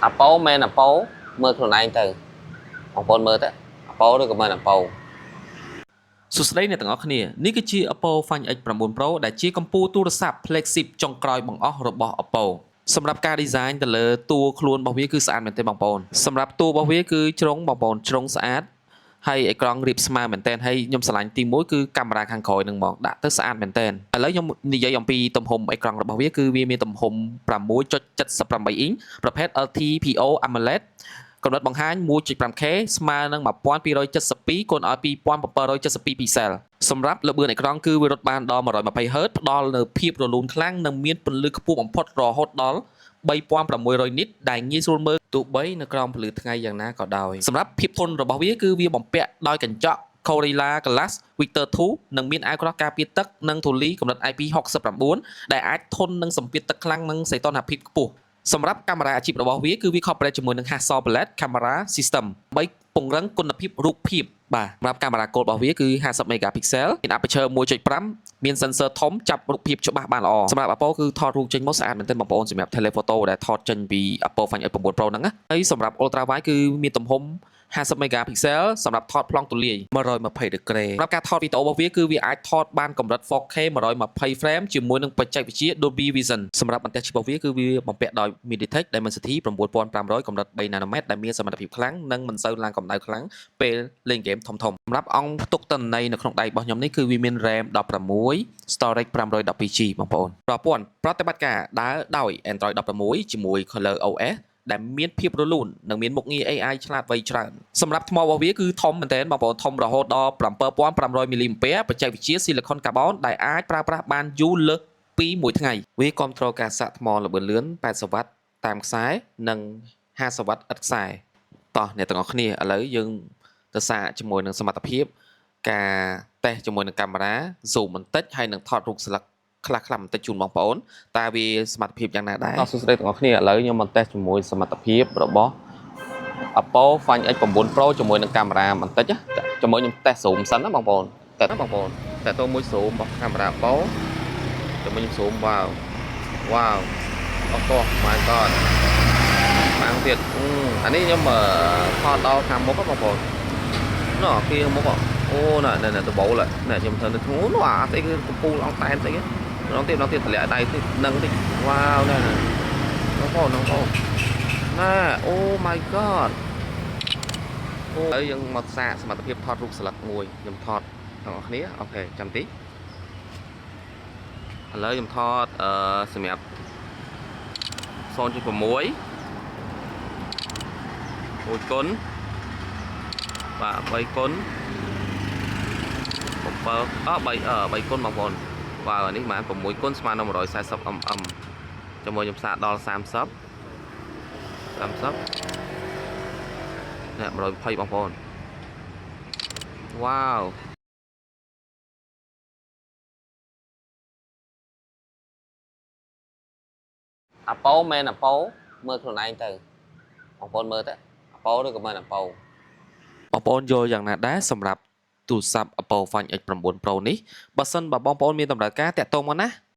Apple មែន Apple មើលខ្លួនឯងទៅបងប្អូនមើលទៅ Apple ឬក៏មិន Apple សួស្តីអ្នកទាំងអស់គ្នានេះគឺជា Oppo Find X9 Pro ដែលជាកំពូលទូរស័ព្ទ flagship ចុងក្រោយបង្អស់របស់ Oppo សម្រាប់ការ design ទៅលើតួខ្លួនរបស់វាគឺស្អាតមែនទេបងប្អូនសម្រាប់តួរបស់វាគឺជ្រុងបងប្អូនជ្រុងស្អាតហើយអេក្រង់រាបស្មើមែនទែនហើយខ្ញុំឆ្លាញ់ទី1គឺកាមេរ៉ាខាងក្រោយនឹងហ្មងដាក់ទៅស្អាតមែនទែនឥឡូវខ្ញុំនិយាយអំពីទំហំអេក្រង់របស់វាគឺវាមានទំហំ 6.78 អ៊ីងប្រភេទ LTPO AMOLED កម្រិតបង្ហាញ 1.5K ស្មើនឹង 1272 គុណឲ្យ 2772 pixel សម្រាប់ល្បឿនអេក្រង់គឺវារត់បានដល់ 120Hz ផ្ដល់នូវភាពរលូនខ្លាំងនិងមានពន្លឺខ្ពស់បំផុតរហូតដល់ 3600 nit ដែលងាយស្រួលមើលទោះបីនៅក្រោមពន្លឺថ្ងៃយ៉ាងណាក៏ដោយសម្រាប់ភាពធន់របស់វាគឺវាបំពាក់ដោយកញ្ចក់ Gorilla Glass Victor 2 និងមានអាវក្រោះការពារទឹកនិងធូលីកម្រិត IP69 ដែលអាចធន់នឹងសម្ពាធទឹកខ្លាំងនិងសីតុណ្ហភាពខ្ពស់សម្រាប់កាមេរ៉ាអាជីពរបស់វាគឺវា cooperate ជាមួយនឹង Hasselblad Camera System ដើម្បីពង្រឹងគុណភាពរូបភាពបាទសម្រាប់កាមេរ៉ាគោលរបស់វាគឺ50 megapixel មាន aperture 1.5 មាន sensor ធំចាប់រូបភាពច្បាស់បានល្អសម្រាប់ Apple គឺថតរូបចេញមកស្អាតមែនទែនបងប្អូនសម្រាប់ telephoto ដែលថតចេញពី Apple Find X9 Pro ហ្នឹងណាហើយសម្រាប់ ultra wide គឺមានទំហំ50 megapixel សម្រាប់ថតប្លង់ទូលាយ120 degree សម្រាប់ការថតវីដេអូរបស់វាគឺវាអាចថតបានកម្រិត 4K 120 frame ជាមួយនឹងបច្ចេកវិទ្យា Dolby Vision សម្រាប់បន្ទះឈិបរបស់វាគឺវាបំពាក់ដោយ MediaTek Dimensity 9500កម្រិត3 nanometer ដែលមានសមត្ថភាពខ្លាំងនិងមិនសូវឡើងកម្ដៅខ្លាំងពេលលេងហ្គេមធំៗសម្រាប់អង្គផ្ទុកទិន្នន័យនៅក្នុងដៃរបស់ខ្ញុំនេះគឺវាមាន RAM 16 storage 512GB បងប្អូនប្រព័ន្ធប្រតិបត្តិការដើរដោយ Android 16ជាមួយ Color OS ដែលមានភាពរលូននិងមានមុខងារ AI ឆ្លាតវៃច្រើនសម្រាប់ថ្មរបស់វាគឺធំមែនទែនបងប្អូនធំរហូតដល់7500 mAh បច្ចេកវិទ្យា Silicon Carbon ដែលអាចប្រើប្រាស់បានយូរលើសពី1ថ្ងៃវាគ្រប់គ្រងការសាកថ្មល្បឿនលឿន80 W តាមខ្សែនិង50 W ឥតខ្សែតោះអ្នកទាំងអស់គ្នាឥឡូវយើងទៅសាកជាមួយនឹងសមត្ថភាពការតេស្តជាមួយនឹងកាមេរ៉ា zoom បន្តិចហើយនឹងថតរូបស្លឹកខ្លះបន្តិចជូនបងប្អូនតើវាសមត្ថភាពយ៉ាងណាដែរសួស្តីទាំងអស់គ្នាឥឡូវខ្ញុំមកតេស្តជាមួយសមត្ថភាពរបស់ Apple Find X9 Pro ជាមួយនឹងកាមេរ៉ាបន្តិចជាមួយខ្ញុំតេស្ត zoom សិនណាបងប្អូនតើបងប្អូនតើតើមួយ zoom របស់កាមេរ៉ា Apple ជាមួយខ្ញុំ zoom វ៉ាវអូ my god បានទៀតអានេះខ្ញុំថតដល់ខាងមុខបងប្អូនណ៎kiaមុខអូណែដបូលណែខ្ញុំធ្វើទៅធ្ងន់អាស្អីគឺកំពូលអងតែនស្អីម្ដងទៀតតម្លាក់ដៃតិចនឹងតិចវ៉ាវណែបងប្អូនណែអូ my god អូហើយយើងមកសាកសមត្ថភាពថតរូបស្លឹកមួយខ្ញុំថតទាំងអស់គ្នាអូខេចាំតិចឥឡូវខ្ញុំថតសម្រាប់ 0.6 មួយគុណបាទ3គុណ7 3គុណបងប្អូនបាទនេះប្រហែល6គុណស្មើនឹង 140 mm ជាមួយខ្ញុំសាកដល់30នេះ120បងប្អូនវ៉ាវApple មែន Apple មើលខ្លួនឯងទៅបងប្អូនមើលទៅ Apple ឬក៏មិន Apple បងប្អូនយល់យ៉ាងណាដែរសម្រាប់ទូរស័ព្ទ Apple Find X9 Pro នេះបើសិនបើបងប្អូនមានតម្រូវការតាក់ទងមកណា